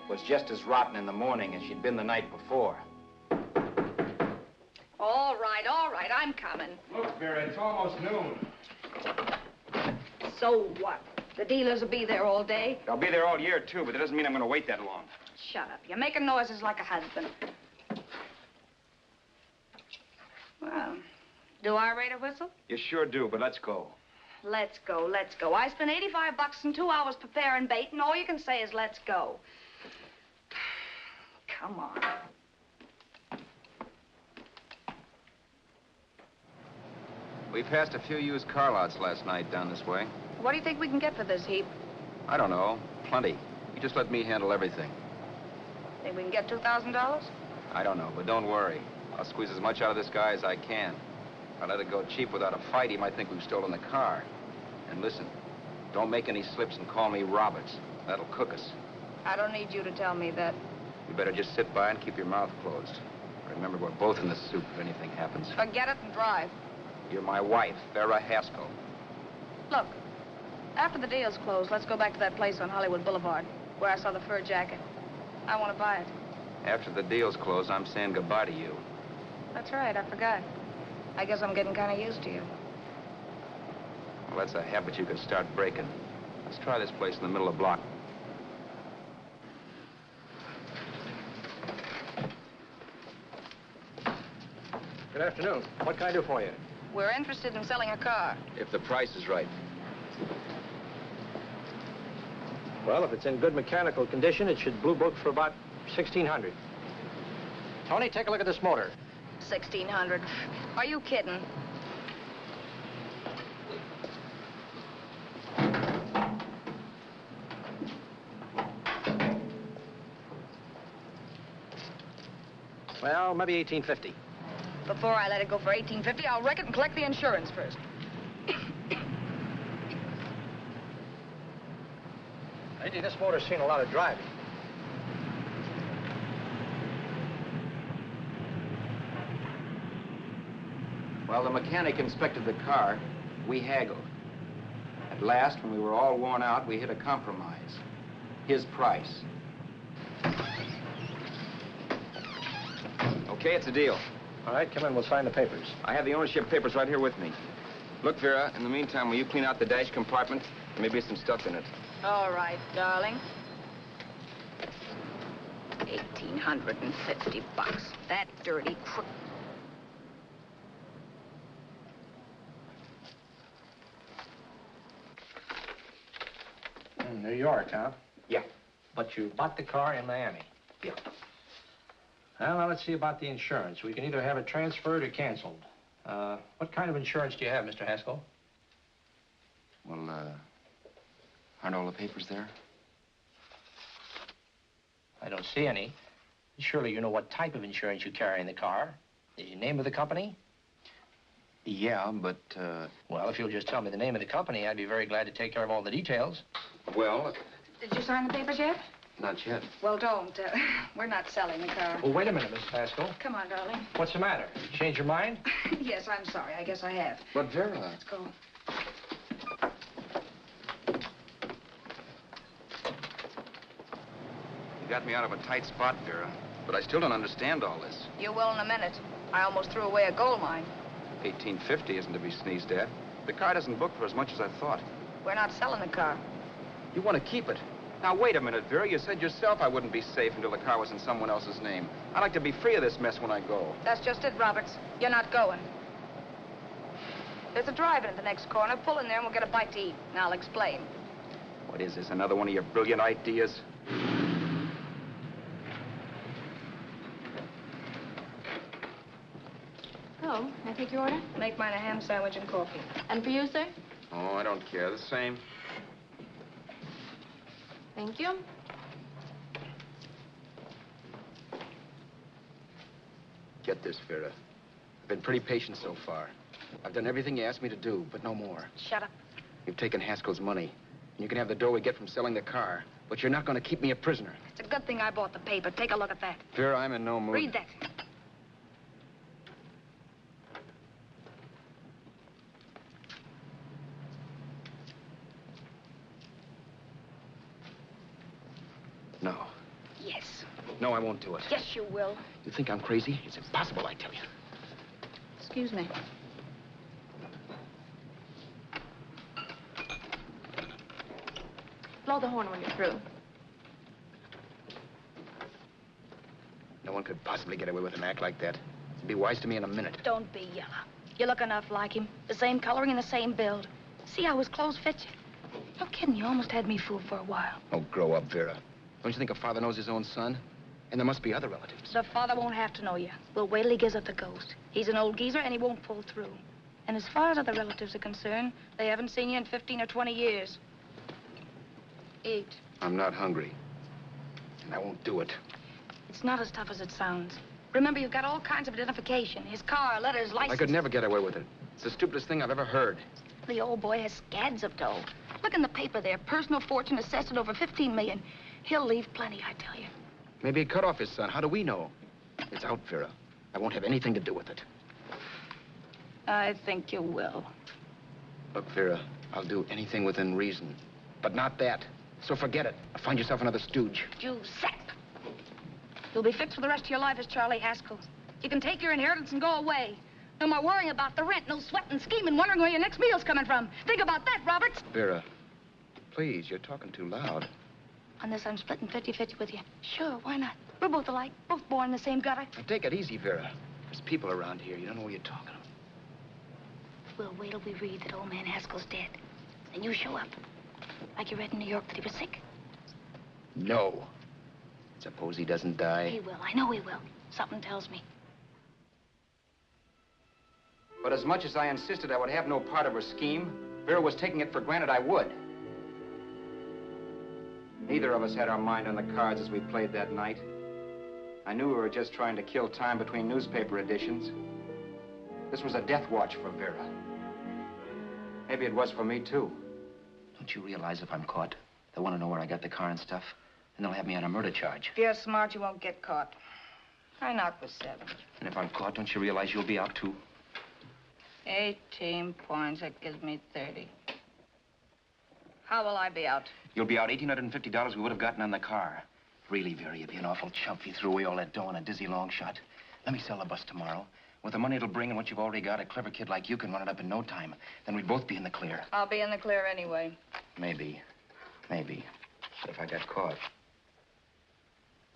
was just as rotten in the morning as she'd been the night before. All right, I'm coming. Look, Vera, it's almost noon. So what? The dealers will be there all day? I'll be there all year, too, but that doesn't mean I'm going to wait that long. Shut up. You're making noises like a husband. Well, do I rate a whistle? You sure do, but let's go. Let's go, let's go. I spent $85 and 2 hours preparing bait, and all you can say is let's go. Come on. We passed a few used car lots last night down this way. What do you think we can get for this heap? I don't know. Plenty. You just let me handle everything. Think we can get $2,000? I don't know, but don't worry. I'll squeeze as much out of this guy as I can. If I let it go cheap without a fight, he might think we've stolen the car. And listen, don't make any slips and call me Roberts. That'll cook us. I don't need you to tell me that. You better just sit by and keep your mouth closed. Remember, we're both in the soup if anything happens. Forget it and drive. You're my wife, Vera Haskell. Look, after the deal's closed, let's go back to that place on Hollywood Boulevard, where I saw the fur jacket. I want to buy it. After the deal's closed, I'm saying goodbye to you. That's right, I forgot. I guess I'm getting kind of used to you. Well, that's a habit you can start breaking. Let's try this place in the middle of the block. Good afternoon. What can I do for you? We're interested in selling a car. If the price is right. Well, if it's in good mechanical condition, it should blue book for about $1,600. Tony, take a look at this motor. $1,600. Are you kidding? Well, maybe $1,850. Before I let it go for $1,850, I'll wreck it and collect the insurance first. Lady, this motor's seen a lot of driving. Well, the mechanic inspected the car. We haggled. At last, when we were all worn out, we hit a compromise. His price. Okay, it's a deal. All right, come in. We'll sign the papers. I have the ownership papers right here with me. Look, Vera, in the meantime, will you clean out the dash compartment? There may be some stuff in it. All right, darling. 1,850 bucks. That dirty crook. New York, huh? Yeah. But you bought the car in Miami? Yeah. Well, now let's see about the insurance. We can either have it transferred or canceled. What kind of insurance do you have, Mr. Haskell? Well, aren't all the papers there? I don't see any. Surely you know what type of insurance you carry in the car. The name of the company? Yeah, but, Well, if you'll just tell me the name of the company, I'd be very glad to take care of all the details. well, Did you sign the papers yet? not yet. Well, don't. We're not selling the car. Well, wait a minute, Miss Haskell. Come on, darling. What's the matter? You changed your mind? Yes, I'm sorry. I guess I have. But, Vera... Let's go. You got me out of a tight spot, Vera. But I still don't understand all this. You will in a minute. I almost threw away a gold mine. 1850 isn't to be sneezed at. The car doesn't book for as much as I thought. We're not selling the car. You want to keep it. Now, wait a minute, Vera. You said yourself I wouldn't be safe until the car was in someone else's name. I'd like to be free of this mess when I go. That's just it, Roberts. You're not going. There's a drive-in at the next corner. Pull in there and we'll get a bite to eat. And I'll explain. What is this, another one of your brilliant ideas? Oh, may I take your order? Make mine a ham sandwich and coffee. And for you, sir? Oh, I don't care. The same. Thank you. Get this, Vera. I've been pretty patient so far. I've done everything you asked me to do, but no more. Shut up. You've taken Haskell's money, and you can have the dough we get from selling the car, but you're not going to keep me a prisoner. It's a good thing I bought the paper. Take a look at that. Vera, I'm in no mood. Read that. No. Yes. No, I won't do it. Yes, you will. You think I'm crazy? It's impossible, I tell you. Excuse me. Blow the horn when you're through. No one could possibly get away with an act like that. It'd be wise to me in a minute. Don't be yellow. You look enough like him. The same coloring and the same build. See how his clothes fit you? No kidding, you almost had me fooled for a while. Oh, grow up, Vera. Don't you think a father knows his own son? And there must be other relatives. The father won't have to know you. We'll wait till he gives up the ghost. He's an old geezer and he won't pull through. And as far as other relatives are concerned, they haven't seen you in 15 or 20 years. Eat. I'm not hungry. And I won't do it. It's not as tough as it sounds. Remember, you've got all kinds of identification. His car, letters, license. I could never get away with it. It's the stupidest thing I've ever heard. The old boy has scads of dough. Look in the paper there. Personal fortune assessed at over 15 million. He'll leave plenty, I tell you. Maybe he cut off his son. How do we know? It's out, Vera. I won't have anything to do with it. I think you will. Look, Vera, I'll do anything within reason. But not that. So forget it. Find yourself another stooge. You sap. You'll be fixed for the rest of your life as Charlie Haskell. You can take your inheritance and go away. No more worrying about the rent, no sweating, scheming, wondering where your next meal's coming from. Think about that, Roberts. Vera, please, you're talking too loud. On this, I'm splitting 50-50 with you. Sure, why not? We're both alike, both born in the same gutter. Now, take it easy, Vera. There's people around here. You don't know what you're talking about. We'll wait till we read that old man Haskell's dead. Then you show up. Like you read in New York that he was sick. No. Suppose he doesn't die. He will. I know he will. Something tells me. But as much as I insisted I would have no part of her scheme, Vera was taking it for granted I would. Neither of us had our mind on the cards as we played that night. I knew we were just trying to kill time between newspaper editions. This was a death watch for Vera. Maybe it was for me, too. Don't you realize if I'm caught, they'll want to know where I got the car and stuff, and they'll have me on a murder charge. If you're smart, you won't get caught. I knocked for 7. And if I'm caught, don't you realize you'll be out, too? 18 points, that gives me 30. How will I be out? You'll be out $1,850 we would have gotten on the car. Really, Vera, you'd be an awful chump if you threw away all that dough on a dizzy long shot. Let me sell the bus tomorrow. With the money it'll bring and what you've already got, a clever kid like you can run it up in no time. Then we'd both be in the clear. I'll be in the clear anyway. Maybe. Maybe. But if I got caught,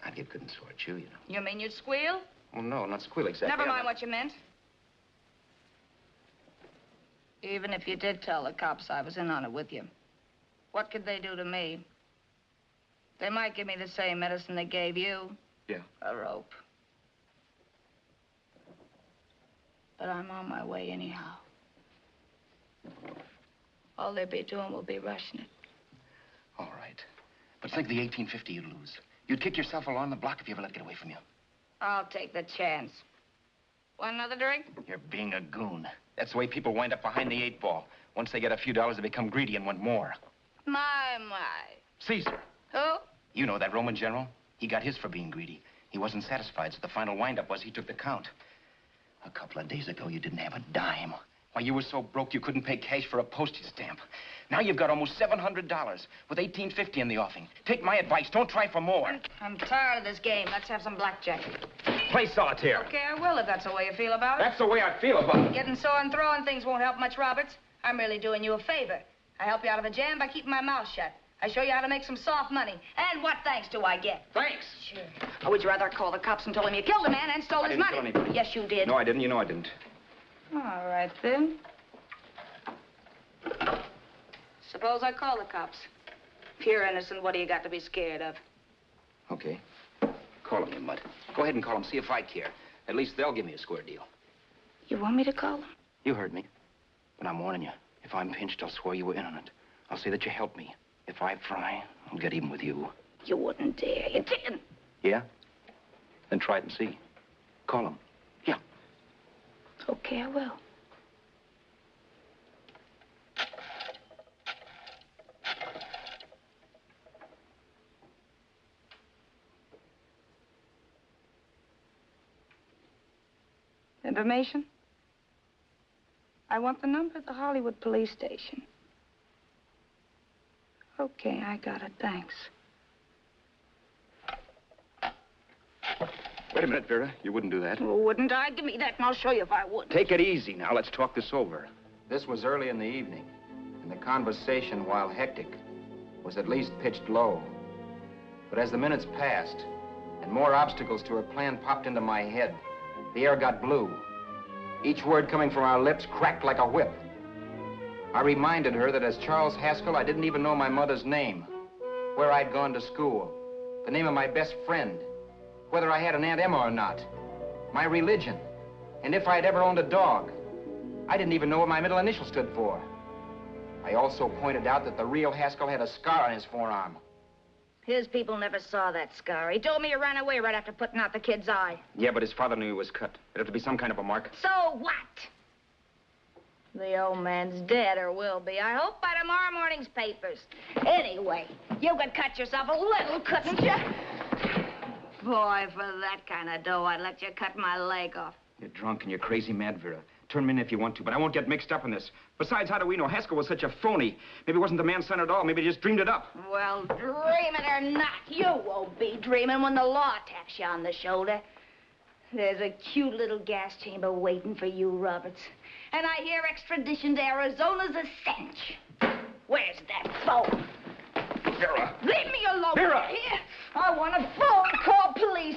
I'd get good and sort you, you know. You mean you'd squeal? Well, no, not squeal exactly. Never mind what you meant. Even if you did tell the cops I was in on it with you, what could they do to me? They might give me the same medicine they gave you. Yeah. A rope. But I'm on my way anyhow. All they'll be doing will be rushing it. All right. But think of the $1,850 you'd lose. You'd kick yourself along the block if you ever let it get away from you. I'll take the chance. Want another drink? You're being a goon. That's the way people wind up behind the 8 ball. Once they get a few dollars, they become greedy and want more. My. Caesar. Who? You know that Roman general? He got his for being greedy. He wasn't satisfied, so the final wind-up was he took the count. A couple of days ago, you didn't have a dime. Why, you were so broke you couldn't pay cash for a postage stamp. Now you've got almost $700 with $1,850 in the offing. Take my advice. Don't try for more. I'm tired of this game. Let's have some blackjack. Play solitaire. Okay, I will if that's the way you feel about it. That's the way I feel about it. Getting sore and throwing things won't help much, Roberts. I'm really doing you a favor. I help you out of a jam by keeping my mouth shut. I show you how to make some soft money. And what thanks do I get? Thanks. Sure. Or would you rather call the cops and told him you killed a man and stole his money? I didn't kill anybody. Yes, you did. No, I didn't. You know I didn't. All right, then. Suppose I call the cops. If you're innocent, what do you got to be scared of? Okay. Call him, you mutt. Go ahead and call him. See if I care. At least they'll give me a square deal. You want me to call them? You heard me. But I'm warning you. If I'm pinched, I'll swear you were in on it. I'll say that you helped me. If I fry, I'll get even with you. You wouldn't dare. You didn't. Yeah? Then try it and see. Call him. Yeah. Okay, I will. Information? I want the number of the Hollywood police station. Okay, I got it. Thanks. Wait a minute, Vera. You wouldn't do that. Well, wouldn't I? Give me that and I'll show you if I would. Take it easy now. Let's talk this over. This was early in the evening, and the conversation, while hectic, was at least pitched low. But as the minutes passed, and more obstacles to her plan popped into my head, the air got blue. Each word coming from our lips cracked like a whip. I reminded her that as Charles Haskell, I didn't even know my mother's name, where I'd gone to school, the name of my best friend, whether I had an Aunt Emma or not, my religion, and if I'd ever owned a dog. I didn't even know what my middle initial stood for. I also pointed out that the real Haskell had a scar on his forearm. His people never saw that scar. He told me he ran away right after putting out the kid's eye. Yeah, but his father knew he was cut. It'd have to be some kind of a mark. So what? The old man's dead, or will be. I hope by tomorrow morning's papers. Anyway, you could cut yourself a little, couldn't you? Boy, for that kind of dough, I'd let you cut my leg off. You're drunk and you're crazy mad, Vera. Turn me in if you want to, but I won't get mixed up in this. Besides, how do we know Haskell was such a phony? Maybe he wasn't the man's son at all. Maybe he just dreamed it up. Well, dream it or not, you won't be dreaming when the law taps you on the shoulder. There's a cute little gas chamber waiting for you, Roberts. And I hear extradition to Arizona's a cinch. Where's that phone? Vera! Leave me alone. Vera! Here. I want a phone. Call police.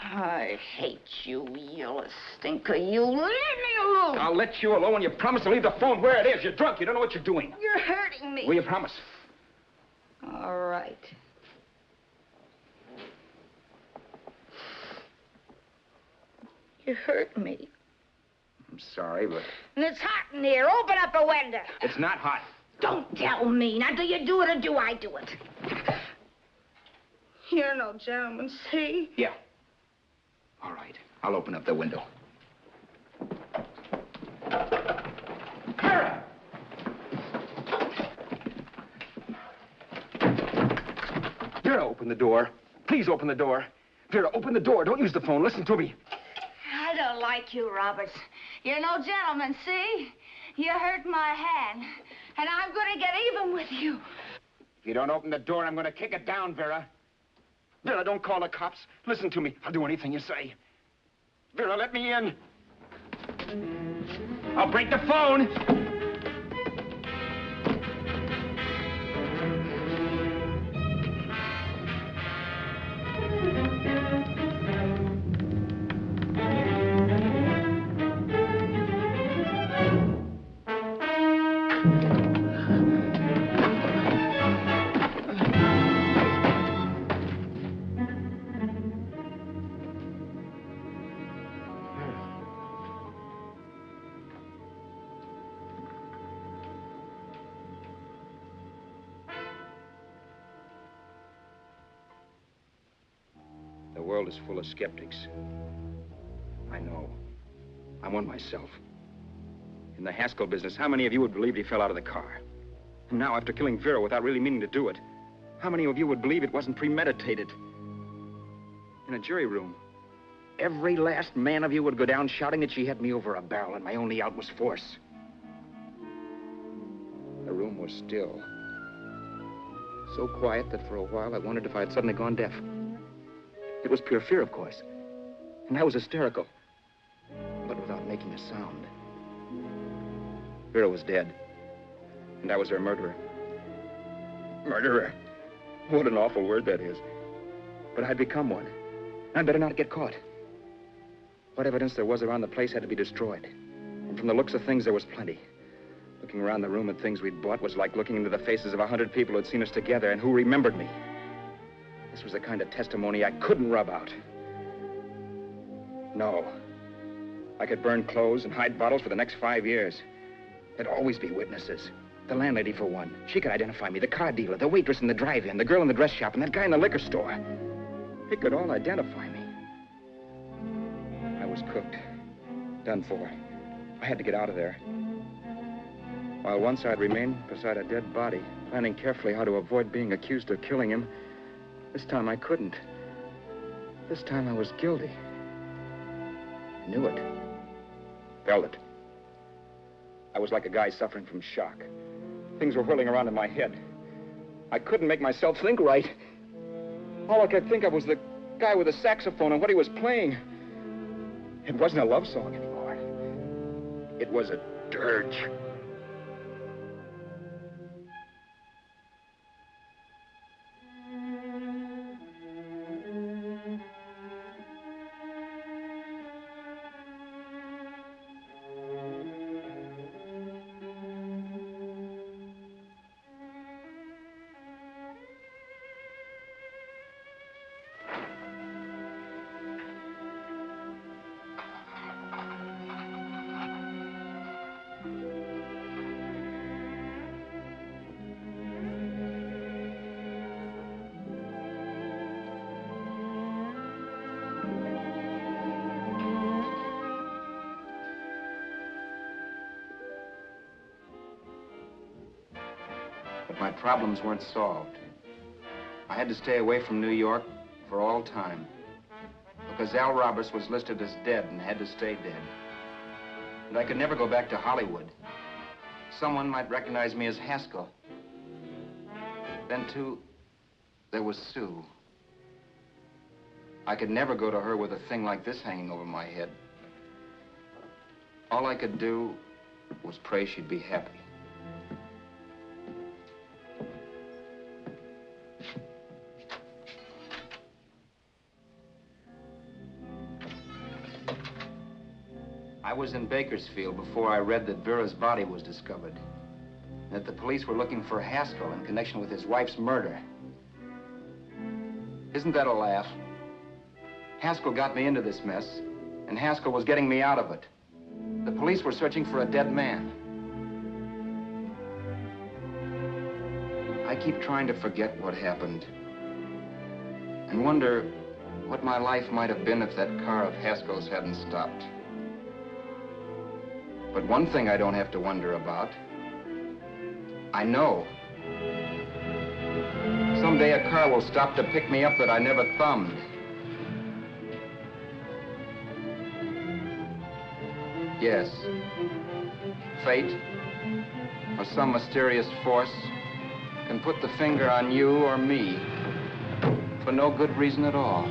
I hate you, yellow stinker. You leave me alone. I'll let you alone when you promise to leave the phone where it is. You're drunk. You don't know what you're doing. You're hurting me. Will you promise? All right. You hurt me. I'm sorry, but... And it's hot in here. Open up a window. It's not hot. Don't tell me. Now, do you do it or do I do it? You're no gentleman, see? Yeah. All right. I'll open up the window. Vera! Vera, open the door. Please open the door. Vera, open the door. Don't use the phone. Listen to me. I don't like you, Roberts. You're no gentleman, see? You hurt my hand, and I'm going to get even with you. If you don't open the door, I'm going to kick it down, Vera. Vera, don't call the cops. Listen to me. I'll do anything you say. Vera, let me in. I'll break the phone. The world is full of skeptics. I know. I'm one myself. In the Haskell business, how many of you would believe he fell out of the car? And now, after killing Vera without really meaning to do it, how many of you would believe it wasn't premeditated? In a jury room, every last man of you would go down shouting that she had me over a barrel and my only out was force. The room was still. So quiet that for a while I wondered if I had suddenly gone deaf. It was pure fear, of course. And I was hysterical. But without making a sound. Vera was dead. And I was her murderer. Murderer? What an awful word that is. But I'd become one. I'd better not get caught. What evidence there was around the place had to be destroyed. And from the looks of things, there was plenty. Looking around the room at things we'd bought was like looking into the faces of 100 people who had seen us together and who remembered me. This was the kind of testimony I couldn't rub out. No. I could burn clothes and hide bottles for the next 5 years. There'd always be witnesses. The landlady, for one. She could identify me. The car dealer, the waitress in the drive-in, the girl in the dress shop, and that guy in the liquor store. They could all identify me. I was cooked. Done for. I had to get out of there. While once I'd remain beside a dead body, planning carefully how to avoid being accused of killing him, this time I couldn't. This time I was guilty. Knew it. Felt it. I was like a guy suffering from shock. Things were whirling around in my head. I couldn't make myself think right. All I could think of was the guy with the saxophone and what he was playing. It wasn't a love song anymore. It was a dirge. My problems weren't solved. I had to stay away from New York for all time because Al Roberts was listed as dead and had to stay dead. And I could never go back to Hollywood. Someone might recognize me as Haskell. Then, too, there was Sue. I could never go to her with a thing like this hanging over my head. All I could do was pray she'd be happy. I was in Bakersfield before I read that Vera's body was discovered. And that the police were looking for Haskell in connection with his wife's murder. Isn't that a laugh? Haskell got me into this mess, and Haskell was getting me out of it. The police were searching for a dead man. I keep trying to forget what happened and wonder what my life might have been if that car of Haskell's hadn't stopped. But one thing I don't have to wonder about. I know. Someday a car will stop to pick me up that I never thumbed. Yes. Fate, or some mysterious force, can put the finger on you or me for no good reason at all.